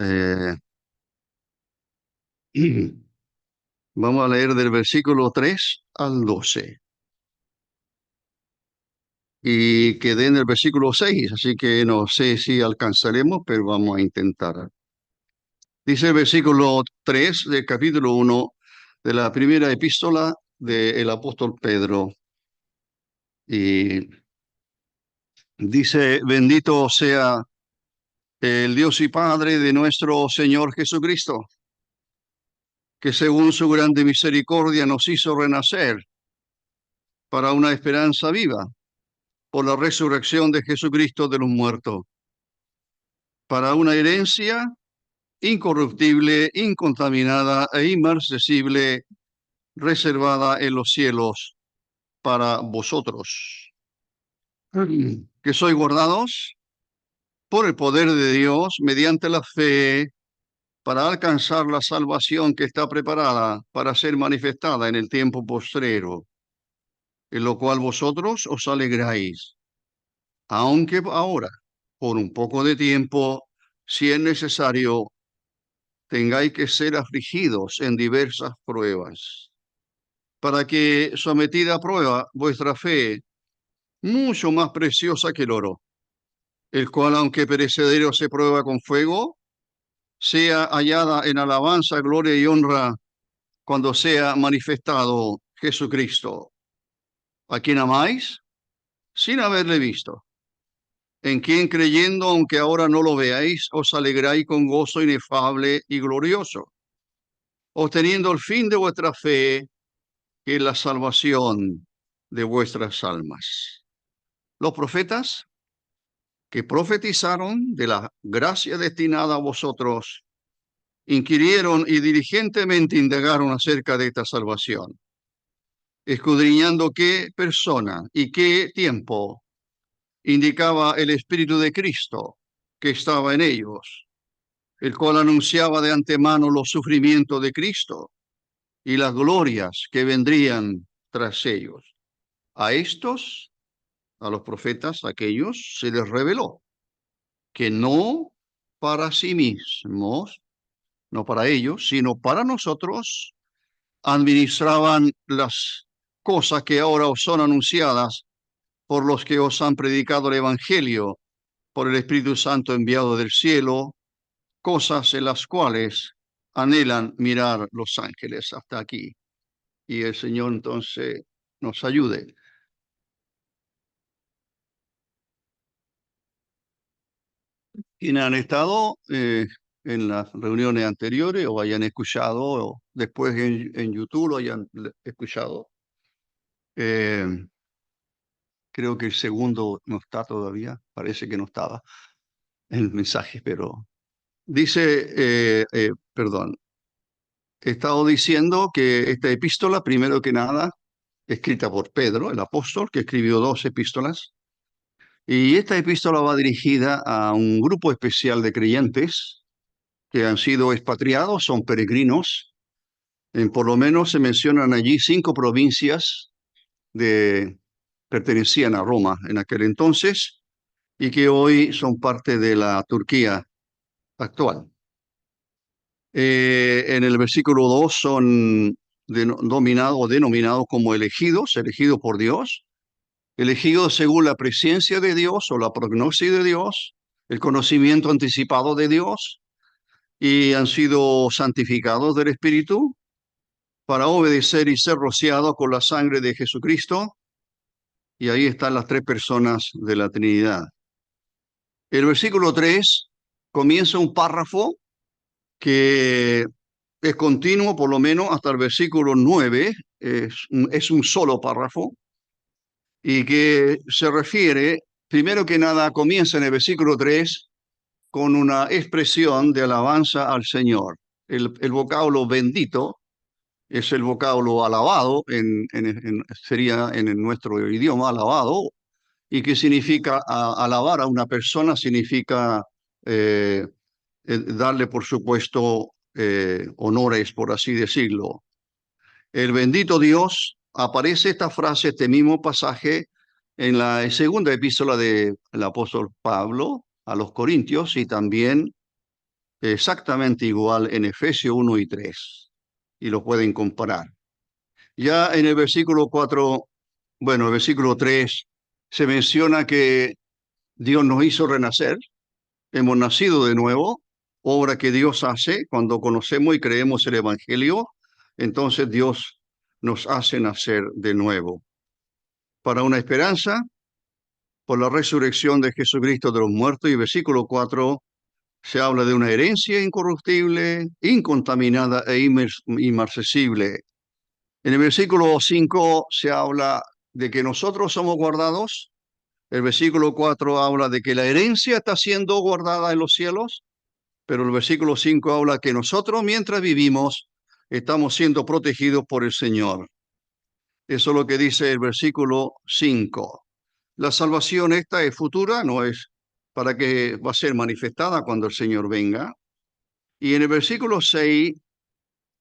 Eh, Vamos a leer del versículo 3 al 12. Y quedé en el versículo 6, así que no sé si alcanzaremos, pero vamos a intentar. Dice el versículo 3 del capítulo 1 de la primera epístola del apóstol Pedro. Y dice: bendito sea el Dios y Padre de nuestro Señor Jesucristo, que según su grande misericordia nos hizo renacer para una esperanza viva por la resurrección de Jesucristo de los muertos, para una herencia incorruptible, incontaminada e inmarcesible, reservada en los cielos para vosotros, que sois guardados por el poder de Dios mediante la fe para alcanzar la salvación que está preparada para ser manifestada en el tiempo postrero, en lo cual vosotros os alegráis, aunque ahora, por un poco de tiempo, si es necesario, tengáis que ser afligidos en diversas pruebas, para que, sometida a prueba, vuestra fe, mucho más preciosa que el oro, el cual, aunque perecedero, se prueba con fuego, sea hallada en alabanza, gloria y honra cuando sea manifestado Jesucristo, a quien amáis sin haberle visto, en quien creyendo, aunque ahora no lo veáis, os alegráis con gozo inefable y glorioso, obteniendo el fin de vuestra fe, que es la salvación de vuestras almas. Los profetas que profetizaron de la gracia destinada a vosotros, inquirieron y diligentemente indagaron acerca de esta salvación, escudriñando qué persona y qué tiempo indicaba el Espíritu de Cristo que estaba en ellos, el cual anunciaba de antemano los sufrimientos de Cristo y las glorias que vendrían tras ellos. A estos, a los profetas, aquellos, se les reveló que no para sí mismos, no para ellos, sino para nosotros, administraban las cosas que ahora os son anunciadas por los que os han predicado el Evangelio, por el Espíritu Santo enviado del cielo, cosas en las cuales anhelan mirar los ángeles. Hasta aquí. Y el Señor entonces nos ayude. Quienes han estado en las reuniones anteriores o hayan escuchado o después en YouTube lo hayan escuchado. Eh, Creo que el segundo no está todavía, parece que no estaba en el mensaje, pero dice, perdón, he estado diciendo que esta epístola, primero que nada, escrita por Pedro, el apóstol, que escribió 2 epístolas, y esta epístola va dirigida a un grupo especial de creyentes que han sido expatriados, son peregrinos. Por lo menos se mencionan allí 5 provincias de, pertenecían a Roma en aquel entonces y que hoy son parte de la Turquía actual. En el versículo 2 son denominados como elegidos por Dios, elegidos según la presencia de Dios o la prognosis de Dios, el conocimiento anticipado de Dios, y han sido santificados del Espíritu para obedecer y ser rociados con la sangre de Jesucristo. Y ahí están las 3 personas de la Trinidad. El versículo 3 comienza un párrafo que es continuo, por lo menos hasta el versículo 9, es un solo párrafo, y que se refiere, primero que nada, comienza en el versículo 3 con una expresión de alabanza al Señor. El vocablo bendito es el vocablo alabado, sería en nuestro idioma alabado, y que significa alabar a una persona, significa darle, por supuesto, honores, por así decirlo. El bendito Dios, aparece esta frase, este mismo pasaje, en la segunda epístola del apóstol Pablo a los Corintios y también exactamente igual en Efesios 1 y 3, y lo pueden comparar. Ya en el versículo 4, bueno, el versículo 3, se menciona que Dios nos hizo renacer, hemos nacido de nuevo, obra que Dios hace cuando conocemos y creemos el Evangelio, entonces Dios nos hace nacer de nuevo para una esperanza por la resurrección de Jesucristo de los muertos. Y versículo 4 se habla de una herencia incorruptible, incontaminada e inmarcesible. En el versículo 5 se habla de que nosotros somos guardados. El versículo 4 habla de que la herencia está siendo guardada en los cielos, pero el versículo 5 habla que nosotros mientras vivimos estamos siendo protegidos por el Señor. Eso es lo que dice el versículo 5. La salvación esta es futura, no es para que va a ser manifestada cuando el Señor venga. Y en el versículo 6,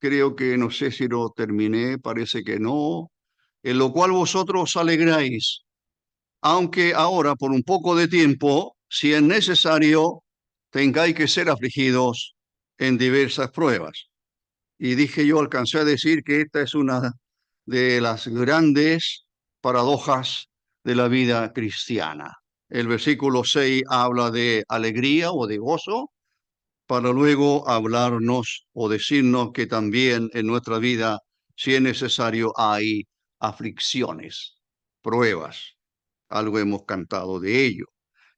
creo que no sé si lo terminé, parece que no, en lo cual vosotros os alegráis, aunque ahora por un poco de tiempo, si es necesario, tengáis que ser afligidos en diversas pruebas. Y dije yo, alcancé a decir que esta es una de las grandes paradojas de la vida cristiana. El versículo 6 habla de alegría o de gozo, para luego hablarnos o decirnos que también en nuestra vida, si es necesario, hay aflicciones, pruebas. Algo hemos cantado de ello.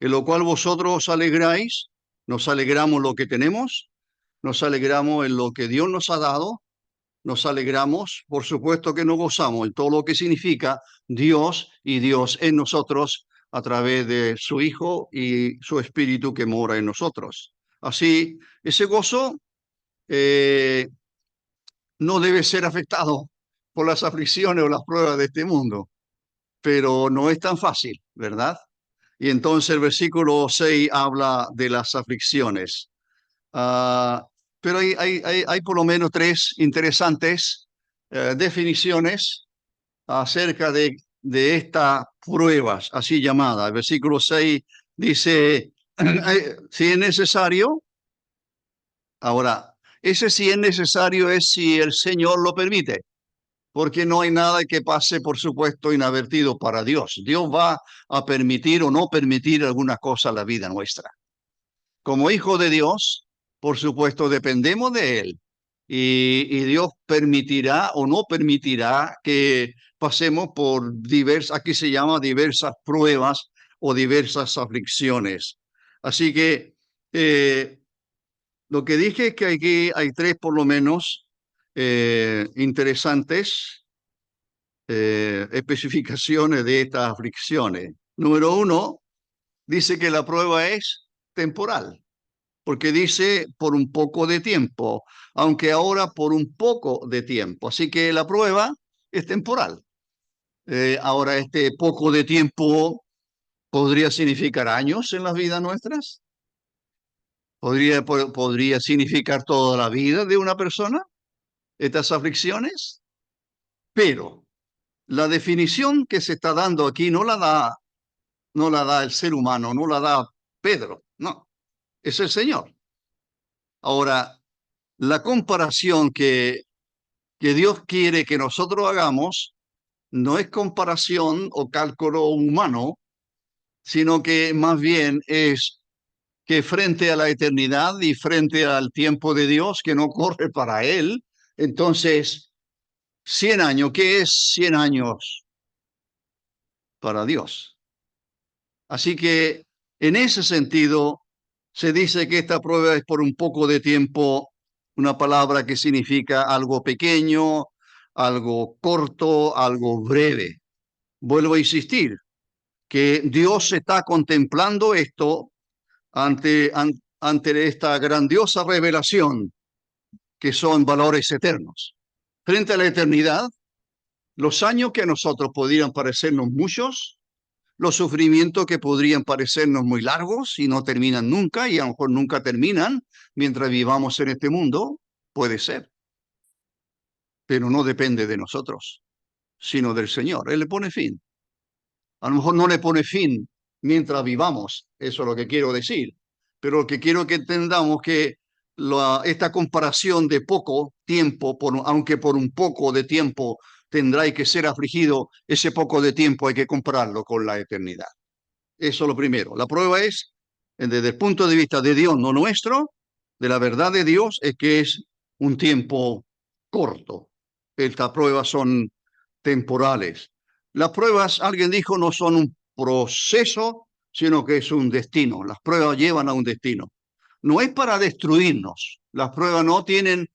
En lo cual vosotros os alegráis, nos alegramos lo que tenemos, nos alegramos en lo que Dios nos ha dado, nos alegramos, por supuesto que nos gozamos en todo lo que significa Dios y Dios en nosotros a través de su Hijo y su Espíritu que mora en nosotros. Así, ese gozo no debe ser afectado por las aflicciones o las pruebas de este mundo, pero no es tan fácil, ¿verdad? Y entonces el versículo 6 habla de las aflicciones. Pero hay por lo menos tres interesantes definiciones acerca de estas pruebas, así llamadas. El versículo 6 dice, si es necesario, ahora, ese si es necesario es si el Señor lo permite, porque no hay nada que pase, por supuesto, inadvertido para Dios. Dios va a permitir o no permitir alguna cosa en la vida nuestra. Como hijo de Dios, por supuesto, dependemos de Él. Y Dios permitirá o no permitirá que pasemos por aquí se llama diversas pruebas o diversas aflicciones. Así que lo que dije es que aquí hay tres por lo menos interesantes especificaciones de estas aflicciones. Número uno, dice que la prueba es temporal, porque dice por un poco de tiempo, aunque ahora por un poco de tiempo. Así que la prueba es temporal. Ahora, este poco de tiempo podría significar años en las vidas nuestras. Podría significar toda la vida de una persona, estas aflicciones, pero la definición que se está dando aquí no la da el ser humano, no la da Pedro, no, es el Señor. Ahora, la comparación que Dios quiere que nosotros hagamos no es comparación o cálculo humano, sino que más bien es que frente a la eternidad y frente al tiempo de Dios que no corre para Él, entonces 100 años, ¿qué es 100 años para Dios? Así que en ese sentido se dice que esta prueba es por un poco de tiempo, una palabra que significa algo pequeño, algo corto, algo breve. Vuelvo a insistir que Dios está contemplando esto ante esta grandiosa revelación que son valores eternos. Frente a la eternidad, los años que a nosotros podrían parecernos muchos, los sufrimientos que podrían parecernos muy largos y no terminan nunca, y a lo mejor nunca terminan mientras vivamos en este mundo, puede ser, pero no depende de nosotros, sino del Señor. Él le pone fin. A lo mejor no le pone fin mientras vivamos, eso es lo que quiero decir, pero lo que quiero que entendamos que esta comparación de poco tiempo, aunque por un poco de tiempo tendrá que ser afligido, ese poco de tiempo hay que compararlo con la eternidad. Eso es lo primero. La prueba es, desde el punto de vista de Dios, no nuestro, de la verdad de Dios, es que es un tiempo corto. Estas pruebas son temporales. Las pruebas, alguien dijo, no son un proceso, sino que es un destino. Las pruebas llevan a un destino. No es para destruirnos. Las pruebas no tienen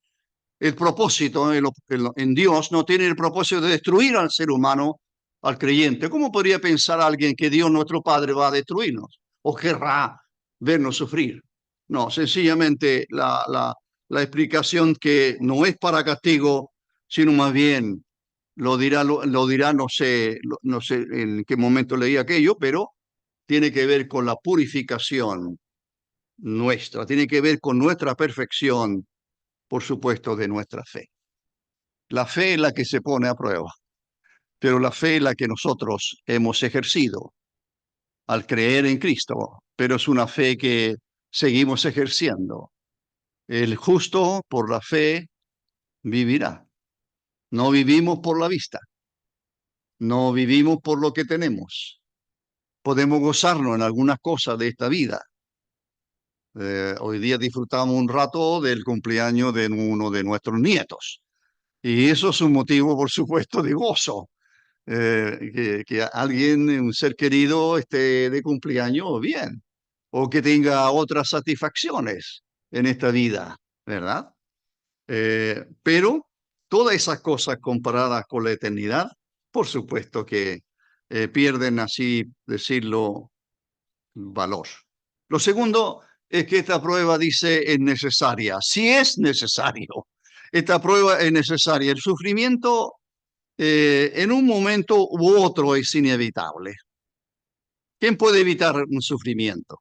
el propósito, en Dios no tienen el propósito de destruir al ser humano, al creyente. ¿Cómo podría pensar alguien que Dios nuestro Padre va a destruirnos o querrá vernos sufrir? No, sencillamente la explicación que no es para castigo, sino más bien lo dirá, no sé en qué momento leí aquello, pero tiene que ver con la purificación nuestra, tiene que ver con nuestra perfección, por supuesto, de nuestra fe. La fe es la que se pone a prueba, pero la fe es la que nosotros hemos ejercido al creer en Cristo, pero es una fe que seguimos ejerciendo. El justo por la fe vivirá. No vivimos por la vista, no vivimos por lo que tenemos. Podemos gozarnos en algunas cosas de esta vida. Hoy día disfrutamos un rato del cumpleaños de uno de nuestros nietos. Y eso es un motivo, por supuesto, de gozo. Que alguien, un ser querido, esté de cumpleaños bien, o que tenga otras satisfacciones en esta vida, ¿verdad? Pero todas esas cosas comparadas con la eternidad, por supuesto que pierden, así decirlo, valor. Lo segundo es que esta prueba dice es necesaria. Si es necesario, esta prueba es necesaria. El sufrimiento en un momento u otro es inevitable. ¿Quién puede evitar un sufrimiento?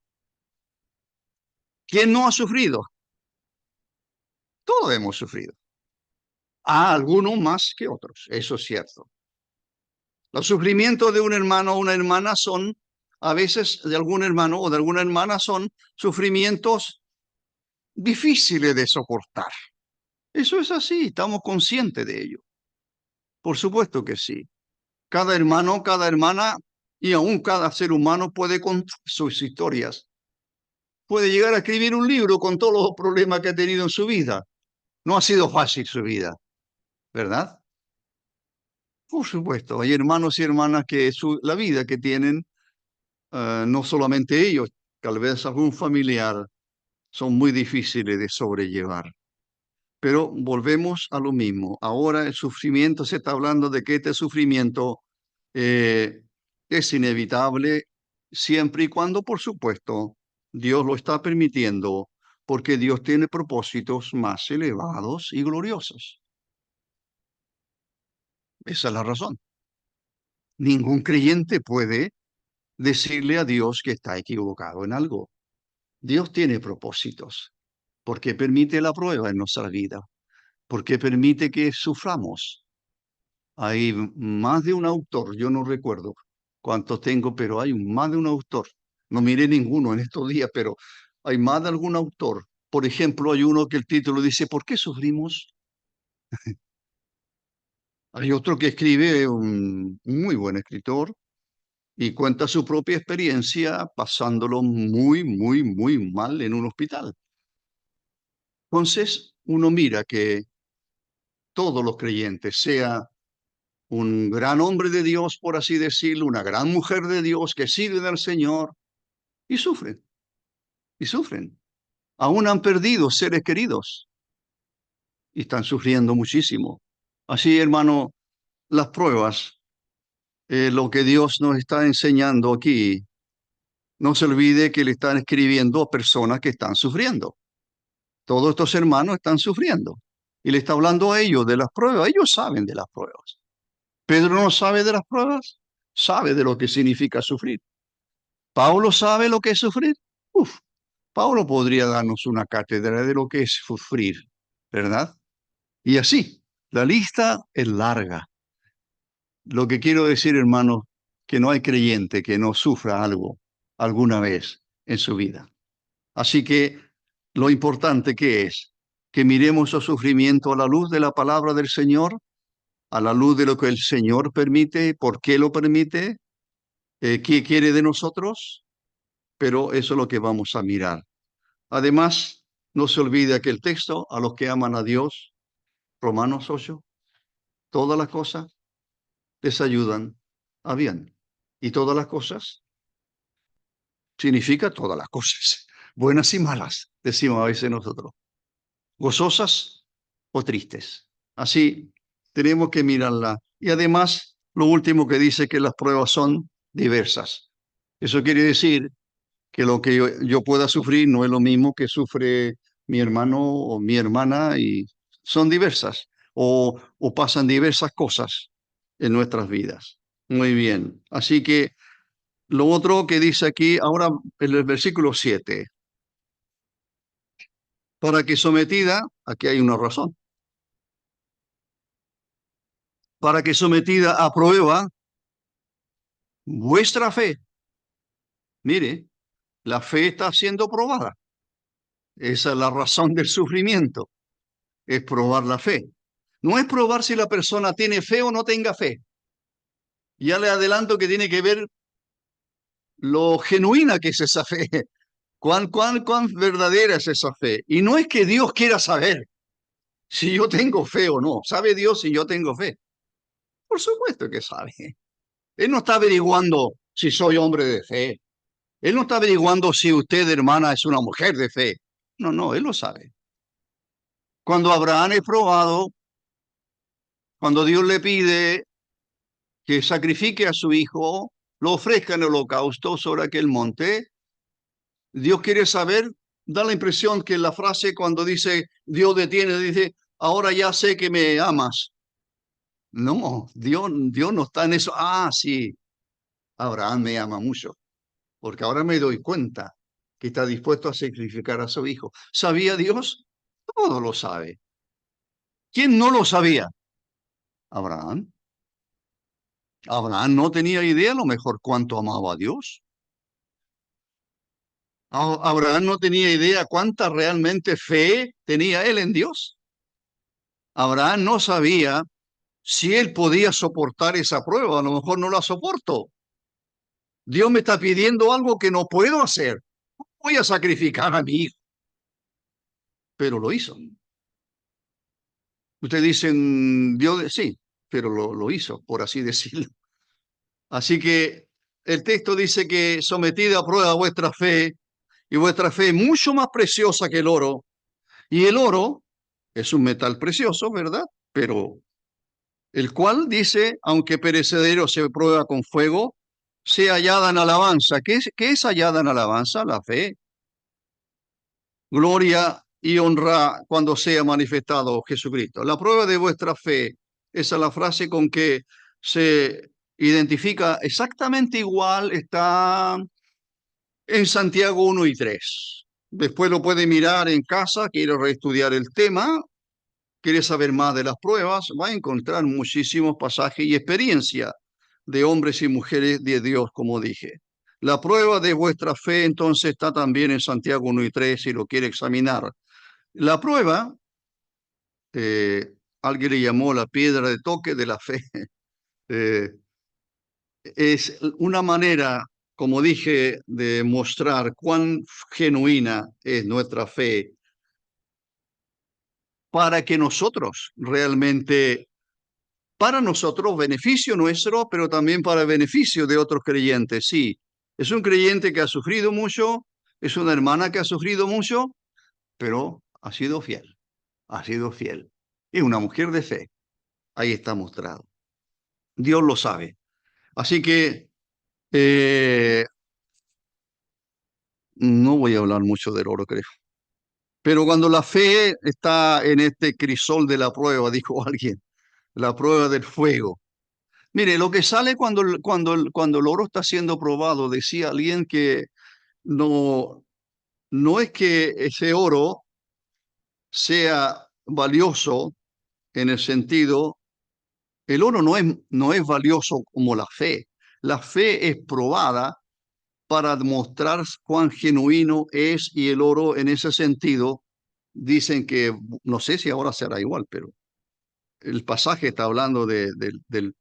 ¿Quién no ha sufrido? Todos hemos sufrido. A algunos más que otros, eso es cierto. Los sufrimientos de un hermano o una hermana son, a veces de algún hermano o de alguna hermana, son sufrimientos difíciles de soportar. Eso es así, estamos conscientes de ello. Por supuesto que sí. Cada hermano, cada hermana y aún cada ser humano puede contar sus historias. Puede llegar a escribir un libro con todos los problemas que ha tenido en su vida. No ha sido fácil su vida, ¿verdad? Por supuesto, hay hermanos y hermanas que la vida que tienen, no solamente ellos, tal vez algún familiar, son muy difíciles de sobrellevar. Pero volvemos a lo mismo. Ahora el sufrimiento, se está hablando de que este sufrimiento eh, es inevitable siempre y cuando, por supuesto, Dios lo está permitiendo, porque Dios tiene propósitos más elevados y gloriosos. Esa es la razón. Ningún creyente puede decirle a Dios que está equivocado en algo. Dios tiene propósitos, porque permite la prueba en nuestra vida, porque permite que suframos. Hay más de un autor, yo no recuerdo cuántos tengo, pero hay más de un autor. No miré ninguno en estos días, pero hay más de algún autor. Por ejemplo, hay uno que el título dice, ¿por qué sufrimos? Hay otro que escribe, un muy buen escritor, y cuenta su propia experiencia pasándolo muy, muy, muy mal en un hospital. Entonces, uno mira que todos los creyentes, sea un gran hombre de Dios, por así decirlo, una gran mujer de Dios que sirve al Señor, y sufren, y sufren. Aún han perdido seres queridos y están sufriendo muchísimo. Así, hermano, las pruebas, lo que Dios nos está enseñando aquí, no se olvide que le están escribiendo a personas que están sufriendo. Todos estos hermanos están sufriendo y le está hablando a ellos de las pruebas. Ellos saben de las pruebas. Pedro no sabe de las pruebas, sabe de lo que significa sufrir. Pablo sabe lo que es sufrir. Uf, Pablo podría darnos una cátedra de lo que es sufrir, ¿verdad? Y así, la lista es larga. Lo que quiero decir, hermanos, que no hay creyente que no sufra algo alguna vez en su vida. Así que lo importante que es que miremos el sufrimiento a la luz de la palabra del Señor, a la luz de lo que el Señor permite, por qué lo permite, qué quiere de nosotros, pero eso es lo que vamos a mirar. Además, no se olvide aquel texto, a los que aman a Dios, Romanos 8, todas las cosas les ayudan a bien. Y todas las cosas significa todas las cosas, buenas y malas, decimos a veces nosotros, gozosas o tristes. Así tenemos que mirarla. Y además, lo último que dice que las pruebas son diversas. Eso quiere decir que lo que yo pueda sufrir no es lo mismo que sufre mi hermano o mi hermana y son diversas o pasan diversas cosas en nuestras vidas. Muy bien. Así que lo otro que dice aquí, ahora en el versículo 7, para que sometida, aquí hay una razón, para que sometida a prueba vuestra fe. Mire, la fe está siendo probada. Esa es la razón del sufrimiento, es probar la fe. No es probar si la persona tiene fe o no tenga fe. Ya le adelanto que tiene que ver lo genuina que es esa fe, cuán verdadera es esa fe. Y no es que Dios quiera saber si yo tengo fe o no. ¿Sabe Dios si yo tengo fe? Por supuesto que sabe. Él no está averiguando si soy hombre de fe. Él no está averiguando si usted, hermana, es una mujer de fe. No, no, él lo sabe. Cuando Abraham es probado, cuando Dios le pide que sacrifique a su hijo, lo ofrezca en holocausto sobre aquel monte, Dios quiere saber, da la impresión que la frase cuando dice Dios detiene, dice, ahora ya sé que me amas. No, Dios no está en eso. Ah, sí, Abraham me ama mucho, porque ahora me doy cuenta que está dispuesto a sacrificar a su hijo. ¿Sabía Dios? Todo lo sabe. ¿Quién no lo sabía? Abraham. Abraham no tenía idea a lo mejor cuánto amaba a Dios. Abraham no tenía idea cuánta realmente fe tenía él en Dios. Abraham no sabía si él podía soportar esa prueba. A lo mejor no la soporto. Dios me está pidiendo algo que no puedo hacer. Voy a sacrificar a mi hijo. Pero lo hizo. Ustedes dicen, Dios, sí, pero lo hizo, por así decirlo. Así que el texto dice que sometida a prueba vuestra fe, y vuestra fe es mucho más preciosa que el oro. Y el oro es un metal precioso, ¿verdad? Pero el cual dice, aunque perecedero se prueba con fuego, sea hallada en alabanza. Qué es hallada en alabanza? La fe. Gloria y honra cuando sea manifestado Jesucristo. La prueba de vuestra fe, esa es la frase con que se identifica exactamente igual, está en Santiago 1 y 3. Después lo puede mirar en casa, quiere reestudiar el tema, quiere saber más de las pruebas, va a encontrar muchísimos pasajes y experiencia de hombres y mujeres de Dios, como dije. La prueba de vuestra fe entonces está también en Santiago 1 y 3 si lo quiere examinar. La prueba, alguien le llamó la piedra de toque de la fe, eh, es una manera, como dije, de mostrar cuán genuina es nuestra fe para que nosotros realmente, para nosotros, beneficio nuestro, pero también para beneficio de otros creyentes. Sí, es un creyente que ha sufrido mucho, es una hermana que ha sufrido mucho, pero ha sido fiel, ha sido fiel. Es una mujer de fe, ahí está mostrado. Dios lo sabe. Así que no voy a hablar mucho del oro, creo. Pero cuando la fe está en este crisol de la prueba, dijo alguien, la prueba del fuego. Mire, lo que sale cuando el oro está siendo probado, decía alguien que no, no es que ese oro sea valioso en el sentido, el oro no es valioso como la fe. La fe es probada para demostrar cuán genuino es, y el oro en ese sentido, dicen que, no sé si ahora será igual, pero el pasaje está hablando del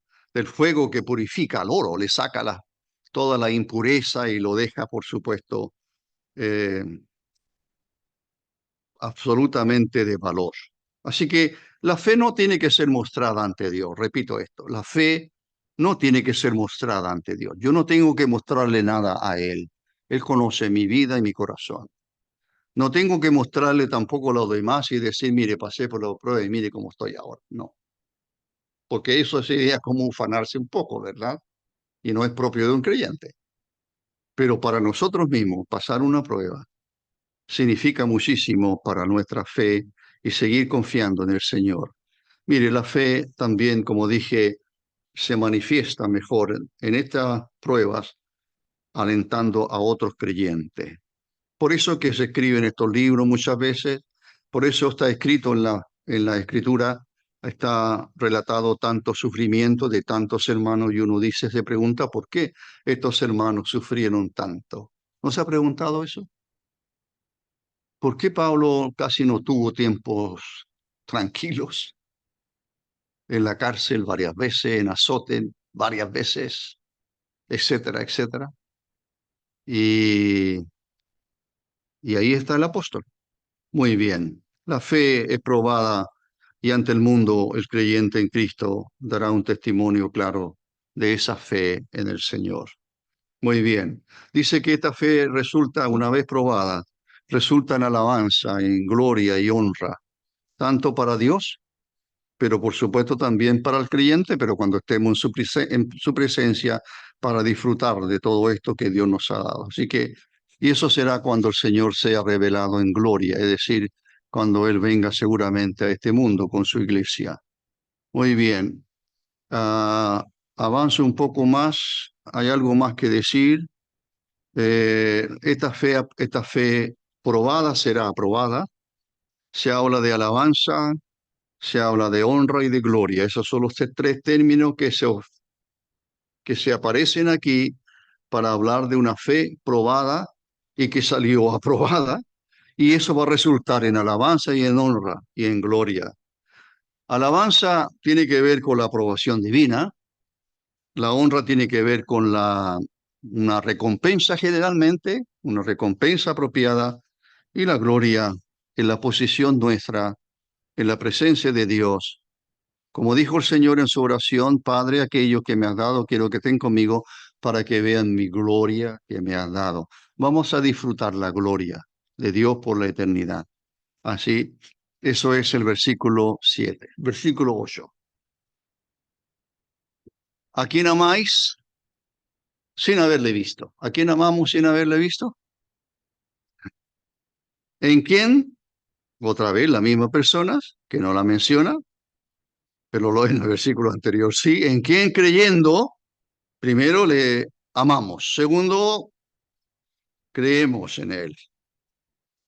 fuego que purifica al oro, le saca toda la impureza y lo deja, por supuesto, eh, absolutamente de valor. Así que la fe no tiene que ser mostrada ante Dios. Repito esto, la fe no tiene que ser mostrada ante Dios. Yo no tengo que mostrarle nada a Él. Él conoce mi vida y mi corazón. No tengo que mostrarle tampoco a los demás y decir, mire, pasé por la prueba y mire cómo estoy ahora. No, porque eso sería como ufanarse un poco, ¿verdad? Y no es propio de un creyente. Pero para nosotros mismos, pasar una prueba significa muchísimo para nuestra fe y seguir confiando en el Señor. Mire, la fe también, como dije, se manifiesta mejor en estas pruebas alentando a otros creyentes. Por eso que se escriben estos libros muchas veces, por eso está escrito en la Escritura, está relatado tanto sufrimiento de tantos hermanos y uno dice, se pregunta, ¿por qué estos hermanos sufrieron tanto? ¿No se ha preguntado eso? ¿Por qué Pablo casi no tuvo tiempos tranquilos? En la cárcel varias veces, en azote varias veces, etcétera, etcétera. Y, y ahí está el apóstol. Muy bien. La fe es probada y ante el mundo el creyente en Cristo dará un testimonio claro de esa fe en el Señor. Muy bien. Dice que esta fe resulta, una vez probada, resulta en alabanza, en gloria y honra, tanto para Dios, pero por supuesto también para el creyente, pero cuando estemos en su presencia para disfrutar de todo esto que Dios nos ha dado. Así que, y eso será cuando el Señor sea revelado en gloria, es decir, cuando Él venga seguramente a este mundo con su iglesia. Muy bien. Avanzo un poco más. Hay algo más que decir. Esta fe probada será aprobada. Se habla de alabanza, se habla de honra y de gloria. Esos son los tres términos que se aparecen aquí para hablar de una fe probada y que salió aprobada, y eso va a resultar en alabanza y en honra y en gloria. Alabanza tiene que ver con la aprobación divina, la honra tiene que ver con una recompensa generalmente, una recompensa apropiada, y la gloria en la posición nuestra, en la presencia de Dios. Como dijo el Señor en su oración, Padre, aquello que me has dado, quiero que estén conmigo para que vean mi gloria que me has dado. Vamos a disfrutar la gloria de Dios por la eternidad. Así, eso es el versículo 7. Versículo 8. ¿A quién amáis sin haberle visto? ¿A quién amamos sin haberle visto? ¿En quién? Otra vez, la misma persona que no la menciona, pero lo en el versículo anterior. Sí, ¿en quién creyendo? Primero le amamos. Segundo, creemos en Él.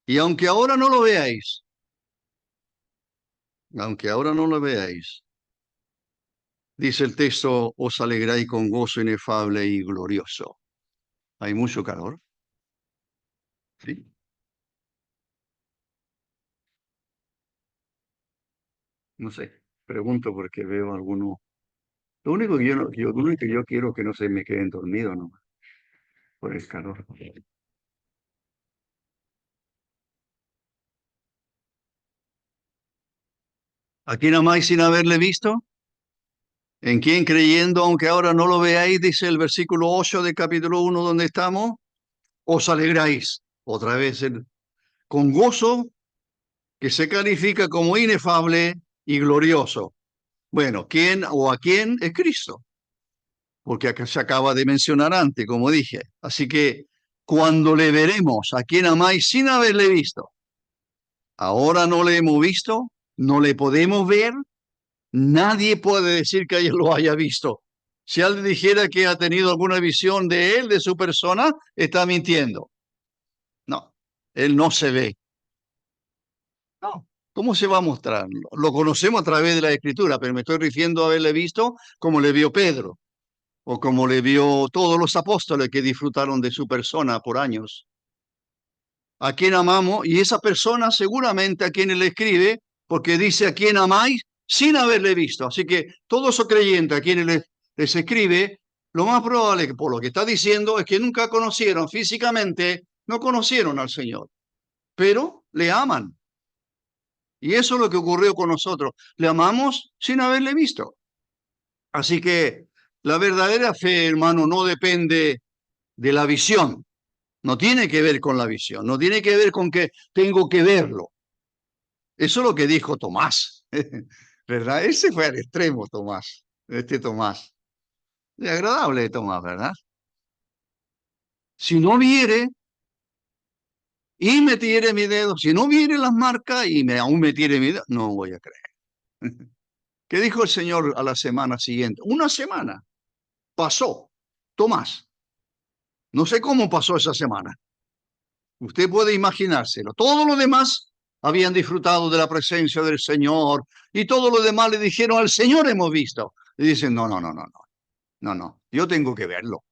Y aunque ahora no lo veáis, dice el texto, os alegráis con gozo inefable y glorioso. Hay mucho calor. Sí. No sé, pregunto porque veo algunos. Lo único que yo, no, lo único que yo quiero es que no se me queden dormidos, ¿no? Por el calor. ¿A quién amáis sin haberle visto? ¿En quién creyendo, aunque ahora no lo veáis, dice el versículo 8 del capítulo 1 donde estamos? Os alegráis. Otra vez, con gozo que se califica como inefable y glorioso. Bueno, ¿quién o a quién? Es Cristo, porque acá se acaba de mencionar antes, como dije. Así que cuando le veremos, ¿a quién amáis sin haberle visto? Ahora no le hemos visto, no le podemos ver, nadie puede decir que él lo haya visto. Si alguien dijera que ha tenido alguna visión de él, de su persona, está mintiendo. No, él no se ve. No. ¿Cómo se va a mostrar? Lo conocemos a través de la Escritura, pero me estoy refiriendo a haberle visto como le vio Pedro. o como le vio todos los apóstoles que disfrutaron de su persona por años. A quien amamos, y esa persona seguramente a quien le escribe, porque dice a quien amáis sin haberle visto. Así que todos esos creyentes a quienes les escribe, lo más probable que por lo que está diciendo es que nunca conocieron físicamente, no conocieron al Señor, pero le aman. Y eso es lo que ocurrió con nosotros. Le amamos sin haberle visto. Así que la verdadera fe, hermano, no depende de la visión. No tiene que ver con la visión. No tiene que ver con que tengo que verlo. Eso es lo que dijo Tomás. ¿Verdad? Ese fue al extremo, Tomás. Tomás. Es agradable, Tomás, ¿verdad? Si no viere y me tiere mi dedo, si no viere las marcas y aún me tiere mi dedo, no voy a creer. ¿Qué dijo el Señor a la semana siguiente? Una semana pasó. Tomás, no sé cómo pasó esa semana. Usted puede imaginárselo. Todos los demás habían disfrutado de la presencia del Señor y todos los demás le dijeron, al Señor hemos visto. Y dicen, no, no, no, no, no, no, no, yo tengo que verlo.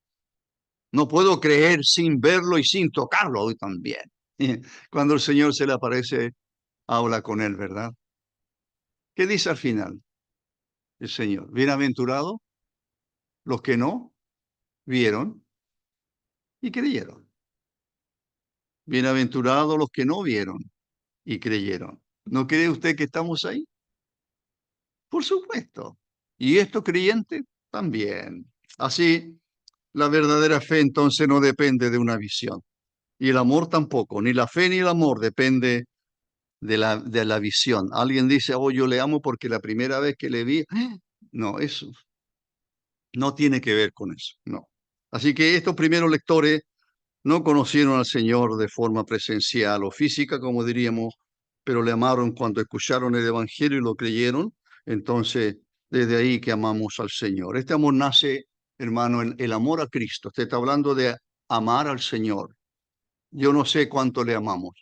No puedo creer sin verlo y sin tocarlo hoy también. Cuando el Señor se le aparece, habla con él, ¿verdad? ¿Qué dice al final el Señor? Bienaventurado los que no vieron y creyeron. Bienaventurados los que no vieron y creyeron. ¿No cree usted que estamos ahí? Por supuesto. ¿Y estos creyentes? También. Así, la verdadera fe entonces no depende de una visión. Y el amor tampoco. Ni la fe ni el amor depende de la visión. Alguien dice, oh, yo le amo porque la primera vez que le vi... No, eso no tiene que ver con eso. No. Así que estos primeros lectores no conocieron al Señor de forma presencial o física, como diríamos, pero le amaron cuando escucharon el Evangelio y lo creyeron. Entonces, desde ahí que amamos al Señor. Este amor nace, hermano, en el amor a Cristo. Usted está hablando de amar al Señor. Yo no sé cuánto le amamos.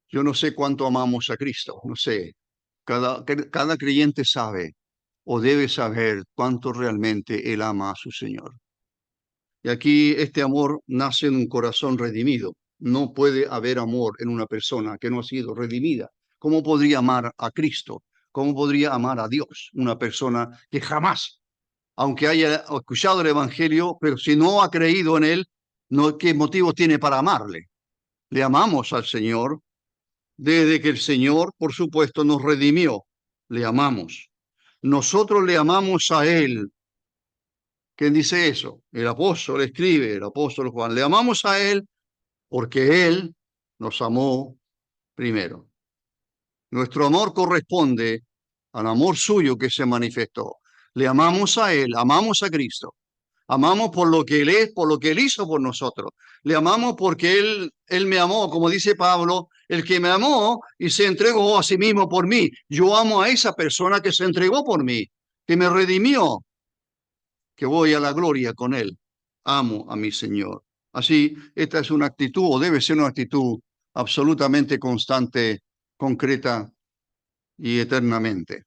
Yo no sé cuánto amamos a Cristo. No sé. Cada creyente sabe o debe saber cuánto realmente él ama a su Señor. Y aquí este amor nace en un corazón redimido. No puede haber amor en una persona que no ha sido redimida. ¿Cómo podría amar a Cristo? ¿Cómo podría amar a Dios? Una persona que jamás, aunque haya escuchado el Evangelio, pero si no ha creído en él, no, ¿qué motivo tiene para amarle? Le amamos al Señor desde que el Señor, por supuesto, nos redimió. Le amamos. Nosotros le amamos a Él. ¿Quién dice eso? El apóstol escribe, el apóstol Juan. Le amamos a Él porque Él nos amó primero. Nuestro amor corresponde al amor suyo que se manifestó. Le amamos a Él, amamos a Cristo. Amamos por lo que Él es, por lo que Él hizo por nosotros. Le amamos porque Él me amó, como dice Pablo, el que me amó y se entregó a sí mismo por mí. Yo amo a esa persona que se entregó por mí, que me redimió, que voy a la gloria con Él. Amo a mi Señor. Así, esta es una actitud, o debe ser una actitud absolutamente constante, concreta y eternamente.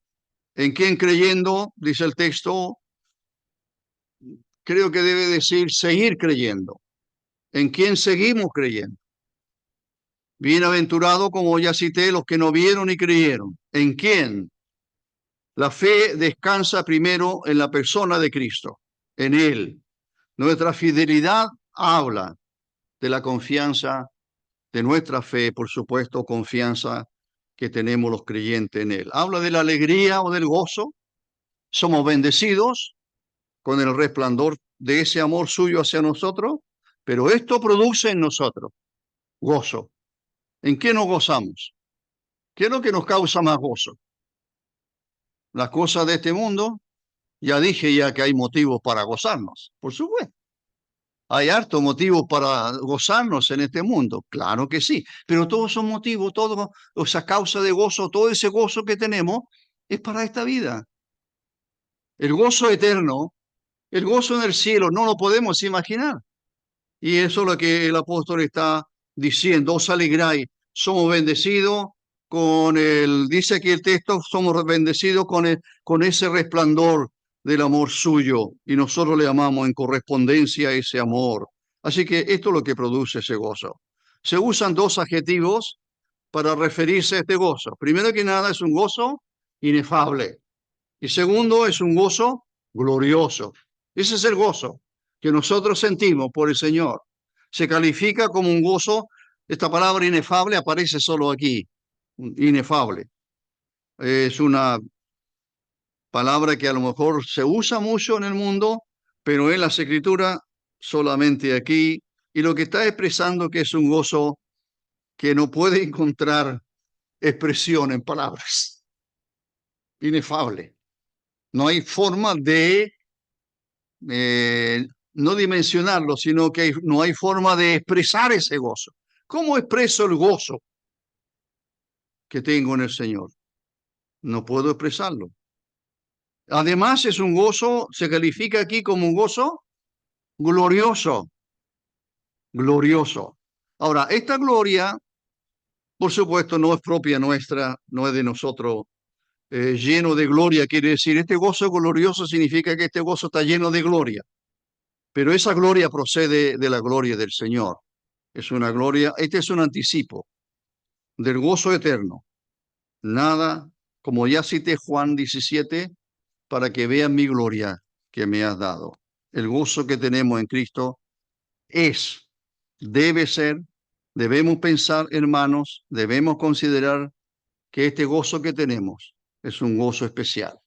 ¿En quién creyendo? Dice el texto, creo que debe decir seguir creyendo. ¿En quién seguimos creyendo? Bienaventurado, como ya cité, los que no vieron y creyeron. ¿En quién? La fe descansa primero en la persona de Cristo, en Él. Nuestra fidelidad habla de la confianza, de nuestra fe, por supuesto, confianza que tenemos los creyentes en Él. Habla de la alegría o del gozo. Somos bendecidos con el resplandor de ese amor suyo hacia nosotros, pero esto produce en nosotros gozo. ¿En qué nos gozamos? ¿Qué es lo que nos causa más gozo? Las cosas de este mundo. Ya dije ya que hay motivos para gozarnos, por supuesto. Hay hartos motivos para gozarnos en este mundo, claro que sí, pero todos son motivos, toda esa causa de gozo, todo ese gozo que tenemos es para esta vida. El gozo eterno, el gozo en el cielo, no lo podemos imaginar. Y eso es lo que el apóstol está diciendo, os alegráis, somos bendecidos con dice aquí el texto, somos bendecidos con ese resplandor del amor suyo y nosotros le amamos en correspondencia a ese amor. Así que esto es lo que produce ese gozo. Se usan dos adjetivos para referirse a este gozo. Primero que nada es un gozo inefable y segundo es un gozo glorioso. Ese es el gozo que nosotros sentimos por el Señor. Se califica como un gozo. Esta palabra inefable aparece solo aquí, inefable. Es una palabra que a lo mejor se usa mucho en el mundo, pero en las Escrituras solamente aquí, y lo que está expresando que es un gozo que no puede encontrar expresión en palabras, inefable. No hay forma de no dimensionarlo, sino que no hay forma de expresar ese gozo. ¿Cómo expreso el gozo que tengo en el Señor? No puedo expresarlo. Además, es un gozo, se califica aquí como un gozo glorioso, glorioso. Ahora, esta gloria, por supuesto, no es propia nuestra, no es de nosotros. Lleno de gloria quiere decir, este gozo glorioso significa que este gozo está lleno de gloria, pero esa gloria procede de la gloria del Señor. Es una gloria, este es un anticipo del gozo eterno. Nada, como ya cité Juan 17, para que vean mi gloria que me has dado. El gozo que tenemos en Cristo es, debe ser, debemos pensar, hermanos, debemos considerar que este gozo que tenemos es un gozo especial.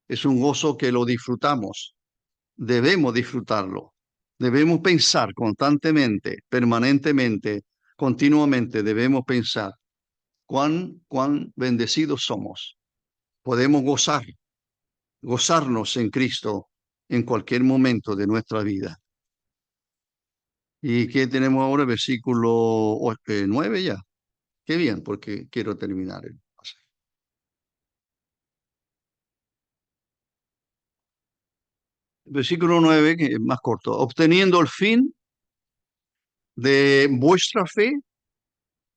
Es un gozo que lo disfrutamos. Debemos disfrutarlo. Debemos pensar constantemente, permanentemente, continuamente. Debemos pensar cuán bendecidos somos. Podemos gozarnos en Cristo en cualquier momento de nuestra vida. ¿Y qué tenemos ahora? Versículo 9 ya. Qué bien, porque quiero terminar el pasaje. Versículo 9, que es más corto. Obteniendo el fin de vuestra fe,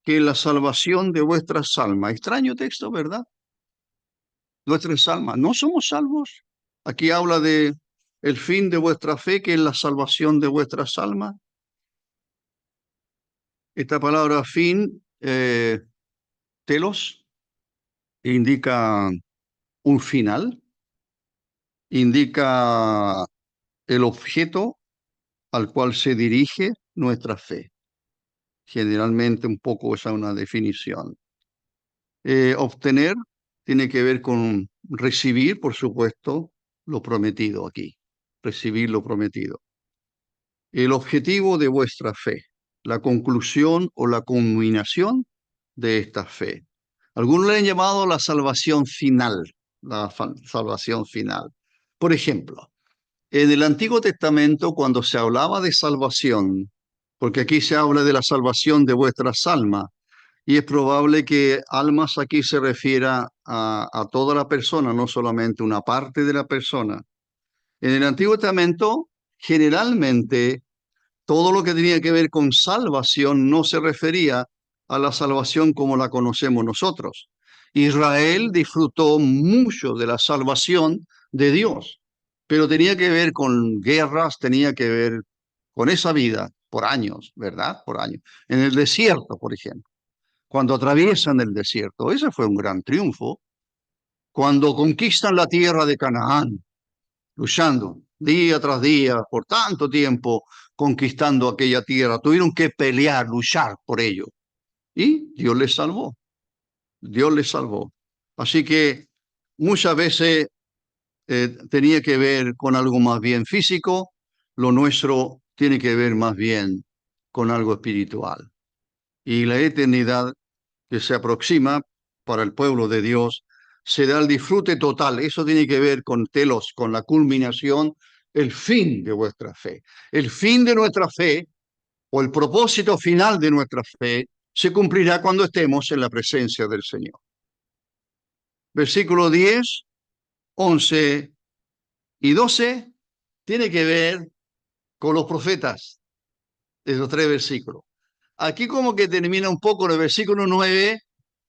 que la salvación de vuestras almas. Extraño texto, ¿verdad? Nuestras almas. ¿No somos salvos? Aquí habla de el fin de vuestra fe, que es la salvación de vuestras almas. Esta palabra fin, telos, indica un final, indica el objeto al cual se dirige nuestra fe. Generalmente un poco esa es una definición. Obtener tiene que ver con recibir, por supuesto, lo prometido aquí. Recibir lo prometido. El objetivo de vuestra fe, la conclusión o la culminación de esta fe. Algunos le han llamado la salvación final, la salvación final. Por ejemplo, en el Antiguo Testamento, cuando se hablaba de salvación, porque aquí se habla de la salvación de vuestras almas, y es probable que almas aquí se refiera a toda la persona, no solamente una parte de la persona. En el Antiguo Testamento, generalmente, todo lo que tenía que ver con salvación no se refería a la salvación como la conocemos nosotros. Israel disfrutó mucho de la salvación de Dios, pero tenía que ver con guerras, tenía que ver con esa vida por años, ¿verdad? Por años. En el desierto, por ejemplo, cuando atraviesan el desierto, ese fue un gran triunfo. Cuando conquistan la tierra de Canaán, luchando día tras día, por tanto tiempo, conquistando aquella tierra. Tuvieron que pelear, luchar por ello. Y Dios les salvó. Dios les salvó. Así que muchas veces tenía que ver con algo más bien físico. Lo nuestro tiene que ver más bien con algo espiritual. Y la eternidad que se aproxima para el pueblo de Dios será el disfrute total. Eso tiene que ver con telos, con la culminación, el fin de vuestra fe. El fin de nuestra fe o el propósito final de nuestra fe se cumplirá cuando estemos en la presencia del Señor. Versículo 10, 11 y 12 tiene que ver con los profetas, esos tres versículos. Aquí como que termina un poco el versículo 9,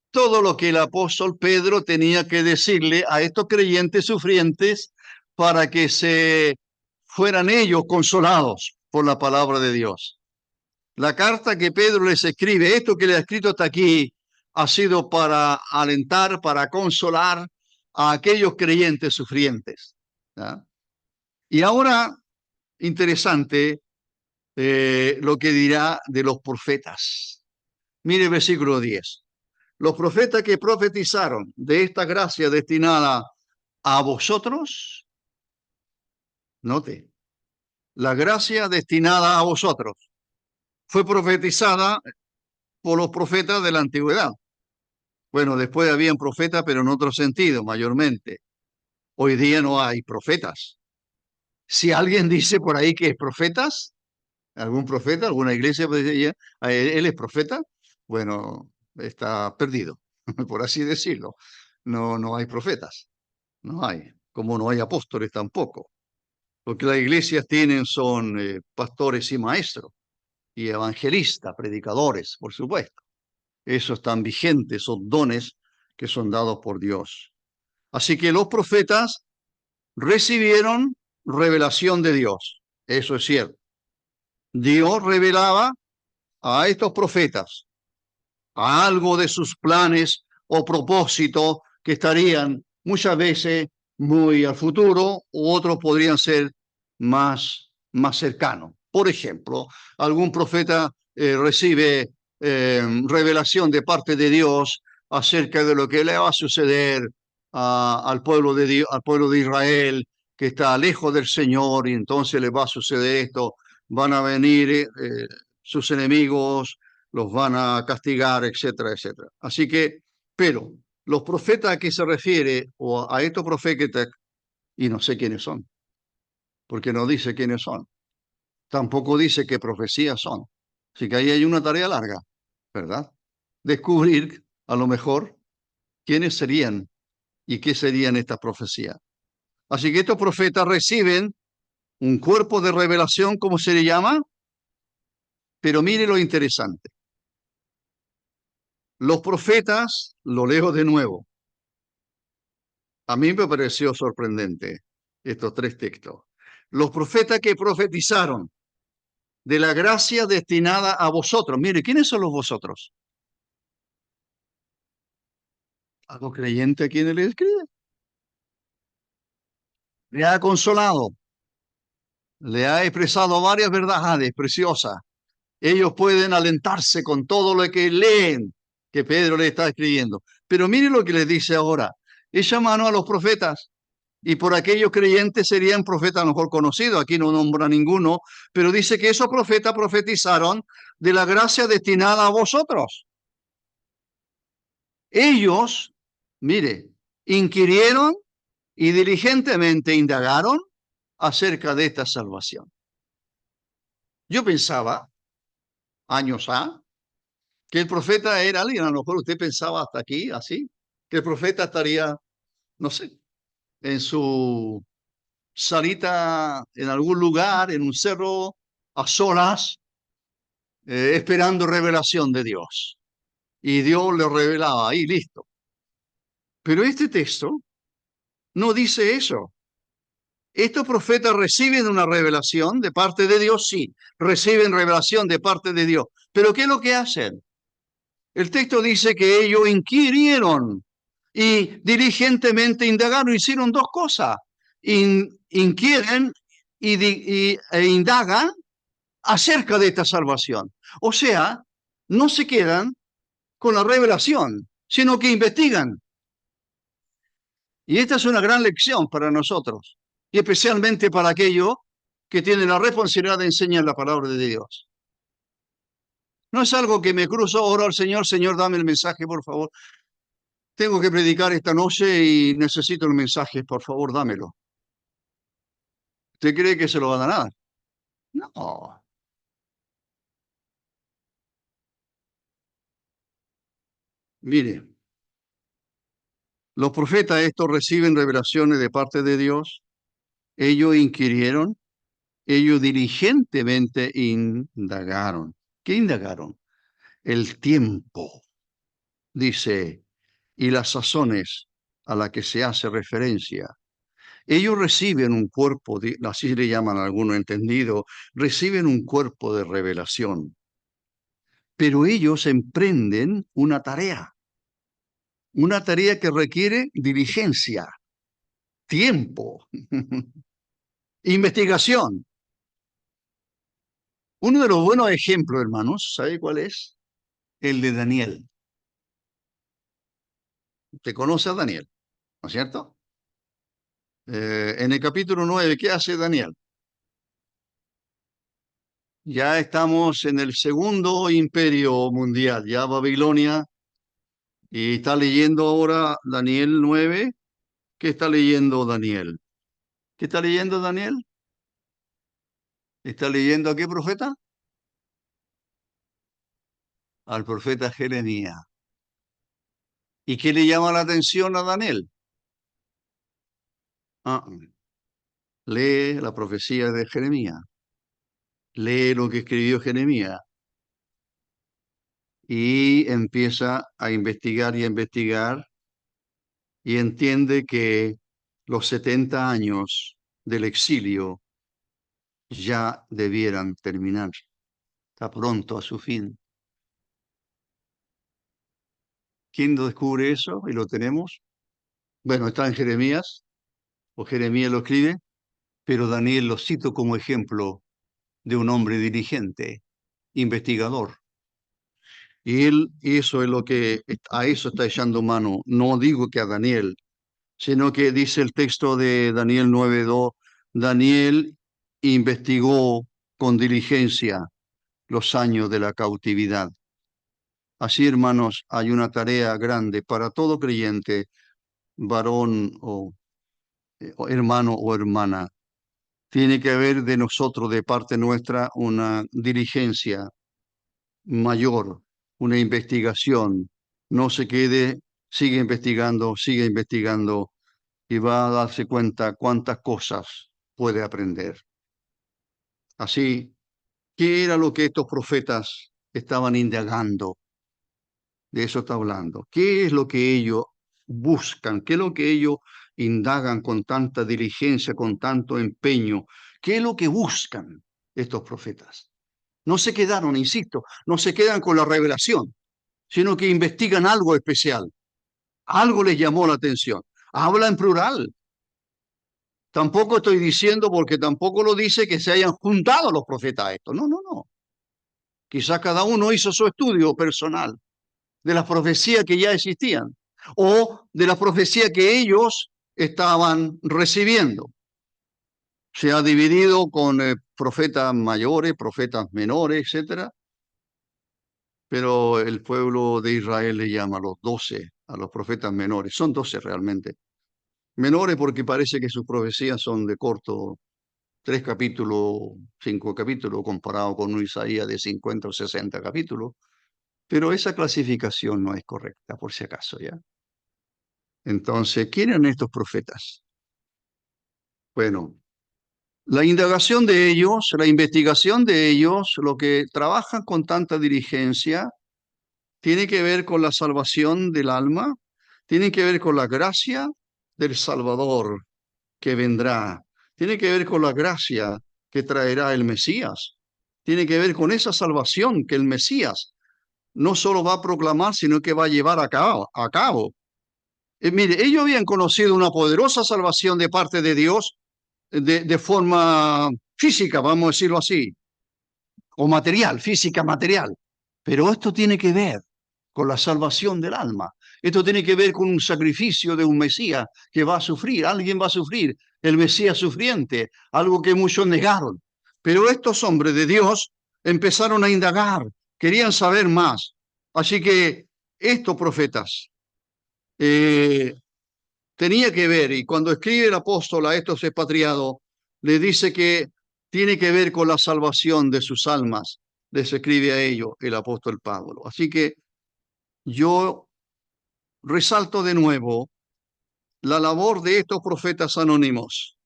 todo lo que el apóstol Pedro tenía que decirle a estos creyentes sufrientes para que se fueran ellos consolados por la palabra de Dios. La carta que Pedro les escribe, esto que le ha escrito hasta aquí, ha sido para alentar, para consolar a aquellos creyentes sufrientes. ¿Ya? Y ahora, interesante lo que dirá de los profetas. Mire el versículo 10. Los profetas que profetizaron de esta gracia destinada a vosotros, note, la gracia destinada a vosotros fue profetizada por los profetas de la antigüedad. Bueno, después habían profetas, pero en otro sentido, mayormente. Hoy día no hay profetas. Si alguien dice por ahí que es profetas, algún profeta, alguna iglesia puede decir, él es profeta, bueno, está perdido, por así decirlo. No, no hay profetas, no hay, como no hay apóstoles tampoco. Lo que las iglesias tienen son pastores y maestros, y evangelistas, predicadores, por supuesto. Esos están vigentes, son dones que son dados por Dios. Así que los profetas recibieron revelación de Dios. Eso es cierto. Dios revelaba a estos profetas a algo de sus planes o propósitos que estarían muchas veces muy al futuro, u otros podrían ser más cercanos. Por ejemplo, algún profeta recibe revelación de parte de Dios acerca de lo que le va a suceder al pueblo de Dios, al pueblo de Israel, que está lejos del Señor, y entonces le va a suceder esto, van a venir sus enemigos, los van a castigar, etcétera, etcétera. Así que, pero los profetas a que se refiere, o a estos profetas, y no sé quiénes son, porque no dice quiénes son, tampoco dice qué profecías son. Así que ahí hay una tarea larga, ¿verdad? Descubrir, a lo mejor, quiénes serían y qué serían estas profecías. Así que estos profetas reciben un cuerpo de revelación, ¿cómo se le llama? Pero mire lo interesante. Los profetas, lo leo de nuevo. A mí me pareció sorprendente estos tres textos. Los profetas que profetizaron de la gracia destinada a vosotros. Mire, ¿quiénes son los vosotros? ¿Algo creyente a quien le escribe? Le ha consolado, le ha expresado varias verdades preciosas. Ellos pueden alentarse con todo lo que leen que Pedro le está escribiendo. Pero mire lo que les dice ahora. Echa mano a los profetas. Y por aquellos creyentes serían profetas a lo mejor conocidos, aquí no nombra ninguno, pero dice que esos profetas profetizaron de la gracia destinada a vosotros. Ellos, mire, inquirieron y diligentemente indagaron acerca de esta salvación. Yo pensaba, años que el profeta era alguien, a lo mejor usted pensaba hasta aquí, así, que el profeta estaría, no sé, en su salita en algún lugar, en un cerro, a solas, esperando revelación de Dios. Y Dios le revelaba ahí, listo. Pero este texto no dice eso. Estos profetas reciben una revelación de parte de Dios, sí, reciben revelación de parte de Dios. Pero ¿qué es lo que hacen? El texto dice que ellos inquirieron y diligentemente indagaron, hicieron dos cosas. Inquieren e indagan acerca de esta salvación. O sea, no se quedan con la revelación, sino que investigan. Y esta es una gran lección para nosotros, y especialmente para aquellos que tienen la responsabilidad de enseñar la palabra de Dios. No es algo que me cruzo, oro al Señor, Señor, dame el mensaje, por favor. Tengo que predicar esta noche y necesito el mensaje, por favor, dámelo. ¿Usted cree que se lo van a dar? No. Mire, los profetas estos reciben revelaciones de parte de Dios. Ellos inquirieron, ellos diligentemente indagaron. ¿Qué indagaron? El tiempo, dice, y las sazones a la que se hace referencia. Ellos reciben un cuerpo, así le llaman a algunos entendidos, reciben un cuerpo de revelación, pero ellos emprenden una tarea que requiere diligencia, tiempo, investigación. Uno de los buenos ejemplos, hermanos, ¿sabe cuál es? El de Daniel. ¿Te conoce a Daniel? ¿No es cierto? En el capítulo 9, ¿qué hace Daniel? Ya estamos en el segundo imperio mundial, ya Babilonia, y está leyendo ahora Daniel 9. ¿Qué está leyendo Daniel? ¿Qué está leyendo Daniel? ¿Está leyendo a qué profeta? Al profeta Jeremías. ¿Y qué le llama la atención a Daniel? Ah, lee la profecía de Jeremías, lee lo que escribió Jeremías y empieza a investigar y a investigar y entiende que los 70 años del exilio ya debieran terminar. Está pronto a su fin. ¿Quién lo descubre eso y lo tenemos? Bueno, está en Jeremías, o Jeremías lo escribe, pero Daniel lo cito como ejemplo de un hombre diligente, investigador. Y él, eso es lo que a eso está echando mano. No digo que a Daniel, sino que dice el texto de Daniel 9:2, Daniel investigó con diligencia los años de la cautividad. Así, hermanos, hay una tarea grande para todo creyente, varón o hermano o hermana. Tiene que haber de nosotros, de parte nuestra, una diligencia mayor, una investigación. No se quede, sigue investigando y va a darse cuenta cuántas cosas puede aprender. Así, ¿qué era lo que estos profetas estaban indagando? De eso está hablando. ¿Qué es lo que ellos buscan? ¿Qué es lo que ellos indagan con tanta diligencia, con tanto empeño? ¿Qué es lo que buscan estos profetas? No se quedaron, insisto, no se quedan con la revelación, sino que investigan algo especial. Algo les llamó la atención. Habla en plural. Tampoco estoy diciendo, porque tampoco lo dice, que se hayan juntado los profetas a esto. No, no, no. Quizás cada uno hizo su estudio personal de las profecías que ya existían o de las profecías que ellos estaban recibiendo. Se ha dividido con profetas mayores, profetas menores, etcétera, pero el pueblo de Israel le llama a los 12, a los profetas menores. Son 12 realmente. Menores porque parece que sus profecías son de corto, 3 capítulos, 5 capítulos, comparado con un Isaías de 50 o 60 capítulos. Pero esa clasificación no es correcta, por si acaso, ¿ya? Entonces, ¿quién eran estos profetas? Bueno, la indagación de ellos, la investigación de ellos, lo que trabajan con tanta diligencia, tiene que ver con la salvación del alma, tiene que ver con la gracia del Salvador que vendrá, tiene que ver con la gracia que traerá el Mesías, tiene que ver con esa salvación que el Mesías no solo va a proclamar, sino que va a llevar a cabo. Mire, ellos habían conocido una poderosa salvación de parte de Dios de forma física, vamos a decirlo así, o material, física, material. Pero esto tiene que ver con la salvación del alma. Esto tiene que ver con un sacrificio de un Mesías que va a sufrir. Alguien va a sufrir, el Mesías sufriente, algo que muchos negaron. Pero estos hombres de Dios empezaron a indagar, querían saber más. Así que estos profetas tenía que ver, y cuando escribe el apóstol a estos expatriados, le dice que tiene que ver con la salvación de sus almas. Les escribe a ellos el apóstol Pablo. Así que yo resalto de nuevo la labor de estos profetas anónimos.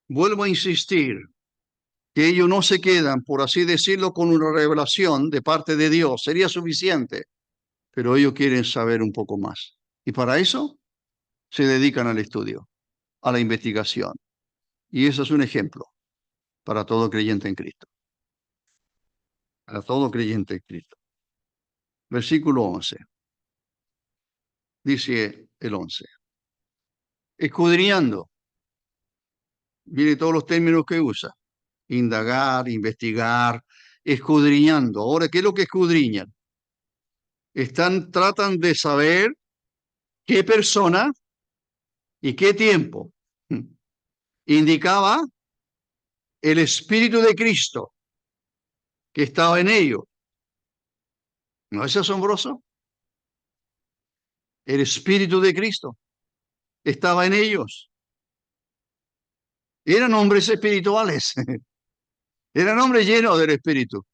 Vuelvo a insistir que ellos no se quedan, por así decirlo, con una revelación de parte de Dios. Sería suficiente, pero ellos quieren saber un poco más. Y para eso se dedican al estudio. a la investigación. Y eso es un ejemplo para todo creyente en Cristo. Para todo creyente en Cristo. Versículo 11. Dice el 11. Escudriñando. Mire todos los términos que usa. Indagar, investigar, escudriñando. Ahora, ¿qué es lo que escudriñan? Tratan de saber qué persona y qué tiempo indicaba el Espíritu de Cristo que estaba en ellos. ¿No es asombroso? El Espíritu de Cristo estaba en ellos. Eran hombres espirituales. Eran hombres llenos del Espíritu.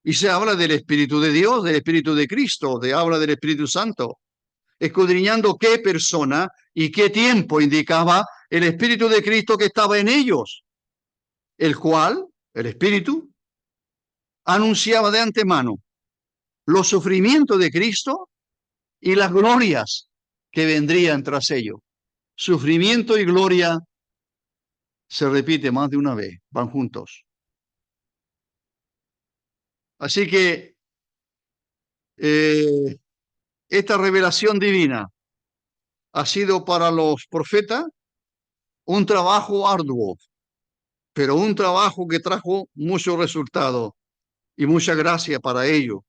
Y se habla del Espíritu de Dios, del Espíritu de Cristo, habla del Espíritu Santo. Escudriñando qué persona y qué tiempo indicaba el Espíritu de Cristo que estaba en ellos, el cual, el Espíritu, anunciaba de antemano los sufrimientos de Cristo y las glorias que vendrían tras ello. Sufrimiento y gloria se repite más de una vez, van juntos. Así que esta revelación divina ha sido para los profetas un trabajo arduo, pero un trabajo que trajo mucho resultado y mucha gracia para ellos,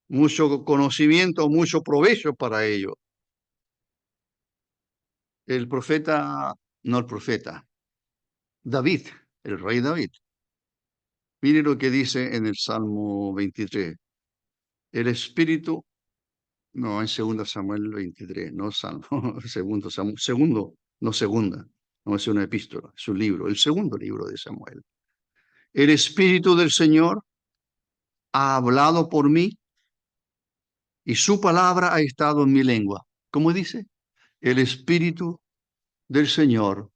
mucho conocimiento, mucho provecho para ellos. David, el rey David. Mire lo que dice en el Salmo 23. El Espíritu, no, en 2 Samuel 23, no Salmo, segunda, no es una epístola, es un libro, el segundo libro de Samuel. El Espíritu del Señor ha hablado por mí y su palabra ha estado en mi lengua. ¿Cómo dice? El Espíritu del Señor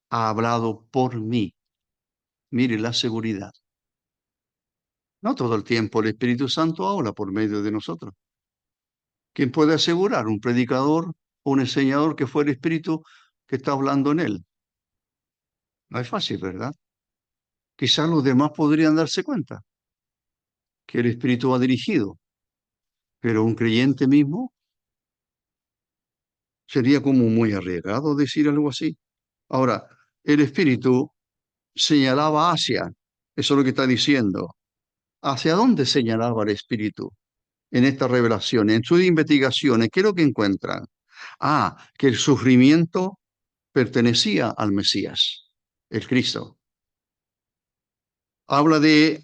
ha hablado por mí. Mire la seguridad. No todo el tiempo el Espíritu Santo habla por medio de nosotros. ¿Quién puede asegurar? ¿Un predicador o un enseñador que fue el Espíritu que está hablando en él? No es fácil, ¿verdad? Quizás los demás podrían darse cuenta que el Espíritu va dirigido, pero un creyente mismo sería como muy arriesgado decir algo así. Ahora, el Espíritu señalaba hacia, eso es lo que está diciendo. ¿Hacia dónde señalaba el Espíritu en esta revelación, en sus investigaciones? ¿Qué es lo que encuentran? Que el sufrimiento pertenecía al Mesías, el Cristo. Habla de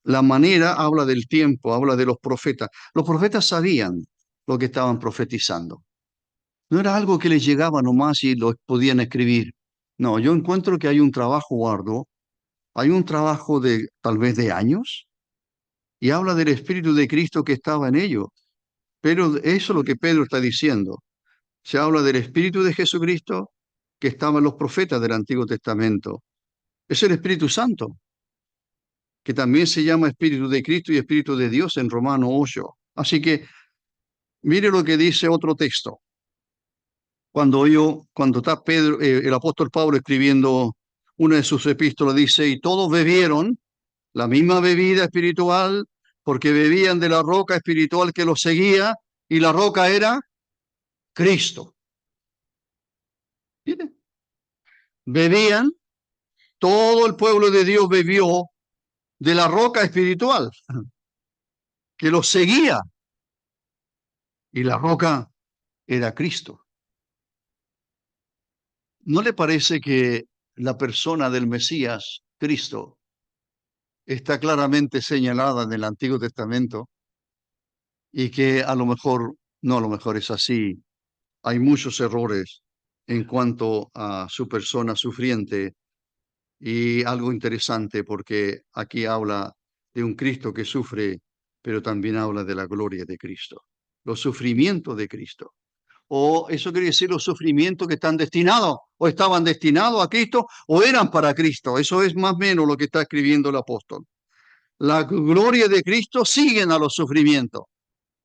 la manera, habla del tiempo, habla de los profetas. Los profetas sabían lo que estaban profetizando. No era algo que les llegaba nomás y lo podían escribir. No, yo encuentro que hay un trabajo arduo, hay un trabajo de tal vez de años, y habla del Espíritu de Cristo que estaba en ellos. Pero eso es lo que Pedro está diciendo. Se habla del Espíritu de Jesucristo que estaba en los profetas del Antiguo Testamento. Es el Espíritu Santo, que también se llama Espíritu de Cristo y Espíritu de Dios en Romanos 8. Así que mire lo que dice otro texto. Cuando está Pedro, el apóstol Pablo escribiendo una de sus epístolas, dice, y todos bebieron la misma bebida espiritual, porque bebían de la roca espiritual que los seguía, y la roca era Cristo. ¿Miren? Bebían, todo el pueblo de Dios bebió de la roca espiritual que los seguía, y la roca era Cristo. ¿No le parece que la persona del Mesías, Cristo, está claramente señalada en el Antiguo Testamento y que a lo mejor es así? Hay muchos errores en cuanto a su persona sufriente, y algo interesante porque aquí habla de un Cristo que sufre, pero también habla de la gloria de Cristo, los sufrimientos de Cristo. O eso quiere decir los sufrimientos que están destinados, o estaban destinados a Cristo, o eran para Cristo. Eso es más o menos lo que está escribiendo el apóstol. La gloria de Cristo siguen a los sufrimientos.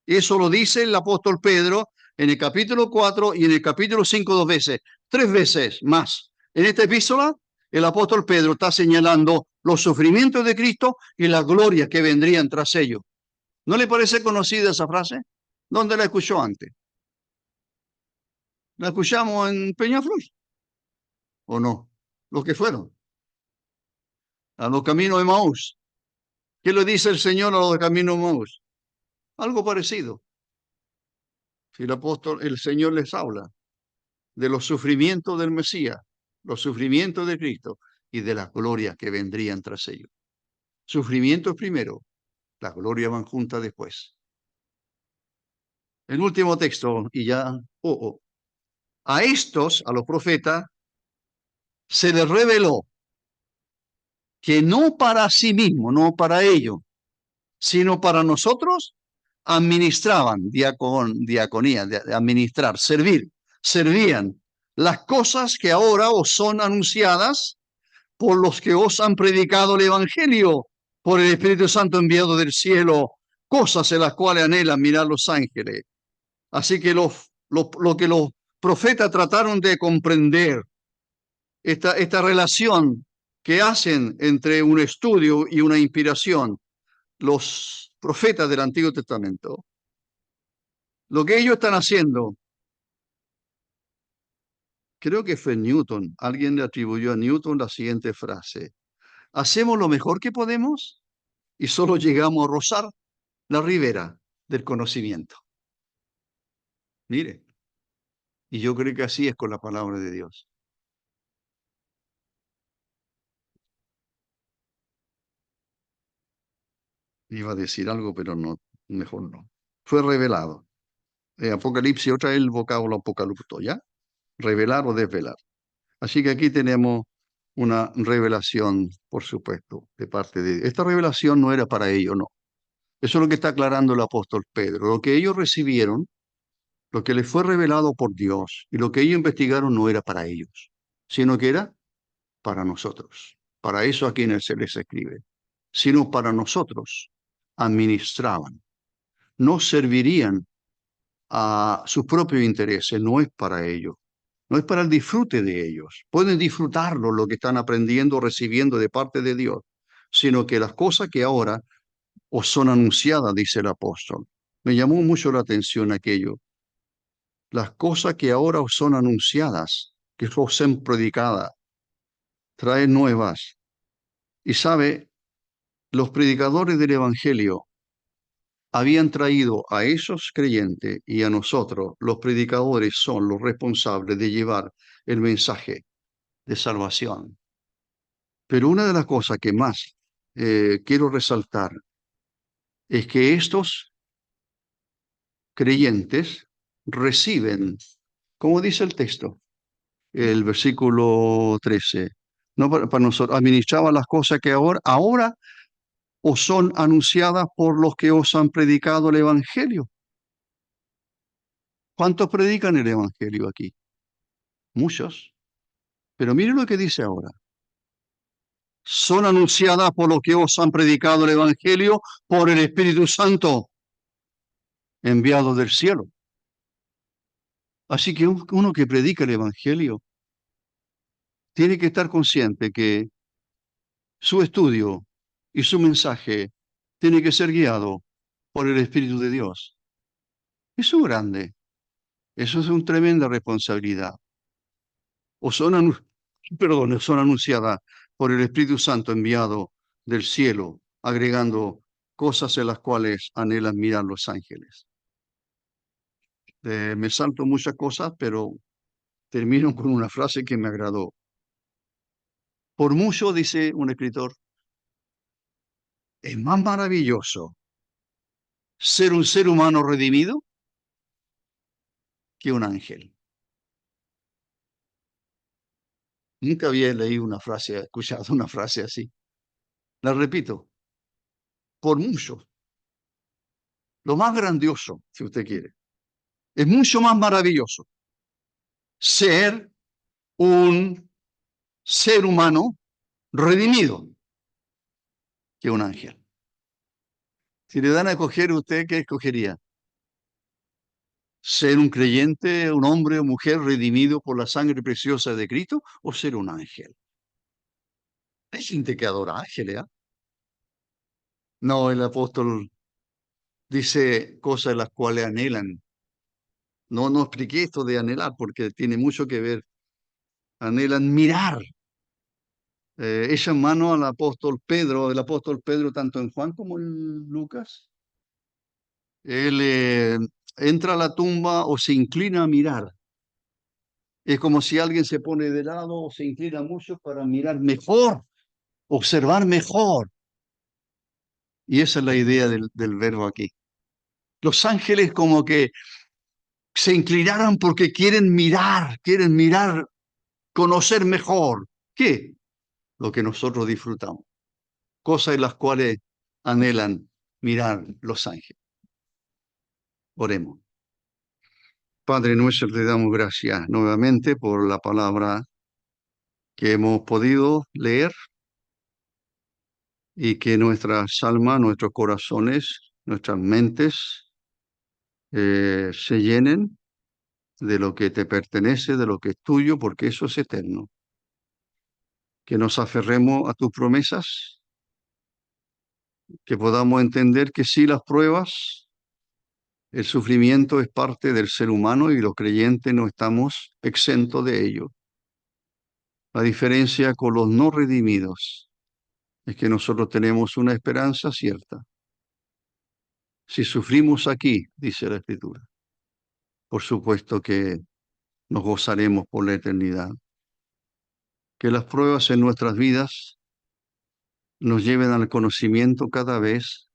Eso lo dice el apóstol Pedro en el capítulo 4 y en el capítulo 5 2 veces. 3 veces más. En esta epístola, el apóstol Pedro está señalando los sufrimientos de Cristo y la gloria que vendrían tras ellos. ¿No le parece conocida esa frase? ¿Dónde la escuchó antes? ¿La escuchamos en Peñaflor o no? Los que fueron a los caminos de Maús. ¿Qué le dice el Señor a los de camino de Maús? Algo parecido. Si el Señor les habla de los sufrimientos del Mesías, los sufrimientos de Cristo y de las glorias que vendrían tras ellos. Sufrimientos primero, las glorias van juntas después. El último texto, y ya, a estos, a los profetas, se les reveló que no para sí mismo, no para ellos, sino para nosotros, administraban, diaconía, administrar, servían las cosas que ahora os son anunciadas por los que os han predicado el Evangelio, por el Espíritu Santo enviado del cielo, cosas en las cuales anhelan mirar los ángeles. Así que lo que los profetas trataron de comprender, esta relación que hacen entre un estudio y una inspiración, los profetas del Antiguo Testamento, lo que ellos están haciendo, creo que fue Newton, alguien le atribuyó a Newton la siguiente frase: hacemos lo mejor que podemos y solo llegamos a rozar la ribera del conocimiento. Mire, y yo creo que así es con la palabra de Dios. Iba a decir algo, pero no, mejor no. Fue revelado. Apocalipsis, otra vez el vocablo apocalipto, ¿ya? Revelar o desvelar. Así que aquí tenemos una revelación, por supuesto, de parte de Dios. Esta revelación no era para ellos, no. Eso es lo que está aclarando el apóstol Pedro. Lo que ellos recibieron, lo que les fue revelado por Dios y lo que ellos investigaron no era para ellos, sino que era para nosotros. Para eso aquí en el se les escribe. Sino para nosotros administraban. No servirían a sus propios intereses, no es para ellos. No es para el disfrute de ellos. Pueden disfrutarlo lo que están aprendiendo, recibiendo de parte de Dios, sino que las cosas que ahora os son anunciadas, dice el apóstol. Me llamó mucho la atención aquello. Las cosas que ahora os son anunciadas, que os son predicadas, traen nuevas. Y sabe, los predicadores del Evangelio habían traído a esos creyentes y a nosotros, los predicadores son los responsables de llevar el mensaje de salvación. Pero una de las cosas que más quiero resaltar es que estos creyentes reciben, como dice el texto, el versículo 13, no para nosotros, administraban las cosas que ahora os son anunciadas por los que os han predicado el Evangelio. ¿Cuántos predican el Evangelio aquí? Muchos. Pero mire lo que dice ahora. Son anunciadas por los que os han predicado el Evangelio por el Espíritu Santo enviado del cielo. Así que uno que predica el Evangelio tiene que estar consciente que su estudio y su mensaje tiene que ser guiado por el Espíritu de Dios. Eso es grande. Eso es una tremenda responsabilidad. O son anunciadas por el Espíritu Santo enviado del cielo, agregando cosas en las cuales anhelan mirar los ángeles. Me salto muchas cosas, pero termino con una frase que me agradó. Por mucho, dice un escritor, es más maravilloso ser un ser humano redimido que un ángel. Nunca había leído una frase, escuchado una frase así. La repito, por mucho, lo más grandioso, si usted quiere, es mucho más maravilloso ser un ser humano redimido que un ángel. Si le dan a escoger, ¿usted qué escogería? ¿Ser un creyente, un hombre o mujer redimido por la sangre preciosa de Cristo o ser un ángel? Hay gente que adora ángeles, ¿eh? No, el apóstol dice cosas las cuales anhelan. No expliqué esto de anhelar porque tiene mucho que ver. Anhelan mirar. Echa mano al apóstol Pedro, el apóstol Pedro tanto en Juan como en Lucas. Él entra a la tumba o se inclina a mirar. Es como si alguien se pone de lado o se inclina mucho para mirar mejor, observar mejor. Y esa es la idea del verbo aquí. Los ángeles como que se inclinaron porque quieren mirar, conocer mejor. ¿Qué? Lo que nosotros disfrutamos. Cosas en las cuales anhelan mirar los ángeles. Oremos. Padre nuestro, te damos gracias nuevamente por la palabra que hemos podido leer y que nuestras almas, nuestros corazones, nuestras mentes se llenen de lo que te pertenece, de lo que es tuyo, porque eso es eterno. Que nos aferremos a tus promesas, que podamos entender que sí, las pruebas, el sufrimiento es parte del ser humano y los creyentes no estamos exentos de ello. La diferencia con los no redimidos es que nosotros tenemos una esperanza cierta. Si sufrimos aquí, dice la Escritura, por supuesto que nos gozaremos por la eternidad. Que las pruebas en nuestras vidas nos lleven al conocimiento cada vez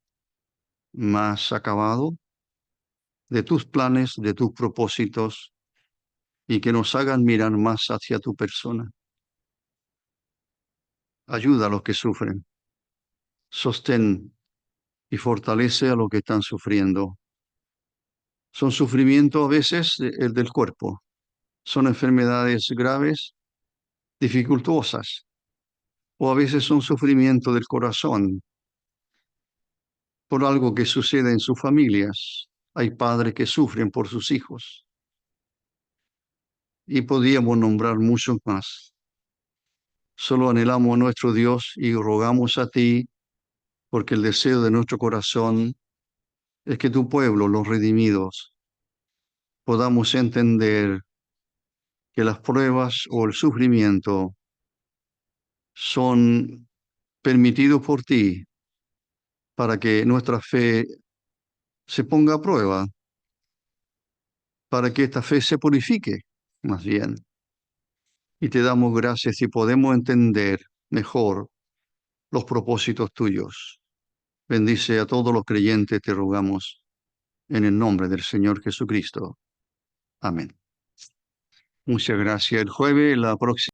más acabado de tus planes, de tus propósitos, y que nos hagan mirar más hacia tu persona. Ayuda a los que sufren, sostén y fortalece a los que están sufriendo. Son sufrimientos a veces el del cuerpo, son enfermedades graves, dificultosas, o a veces son sufrimiento del corazón por algo que sucede en sus familias. Hay padres que sufren por sus hijos y podíamos nombrar muchos más. Solo anhelamos a nuestro Dios y rogamos a ti, porque el deseo de nuestro corazón es que tu pueblo, los redimidos, podamos entender que las pruebas o el sufrimiento son permitidos por ti para que nuestra fe se ponga a prueba, para que esta fe se purifique, más bien. Y te damos gracias si podemos entender mejor los propósitos tuyos. Bendice a todos los creyentes, te rogamos, en el nombre del Señor Jesucristo. Amén. Muchas gracias. El jueves, la próxima.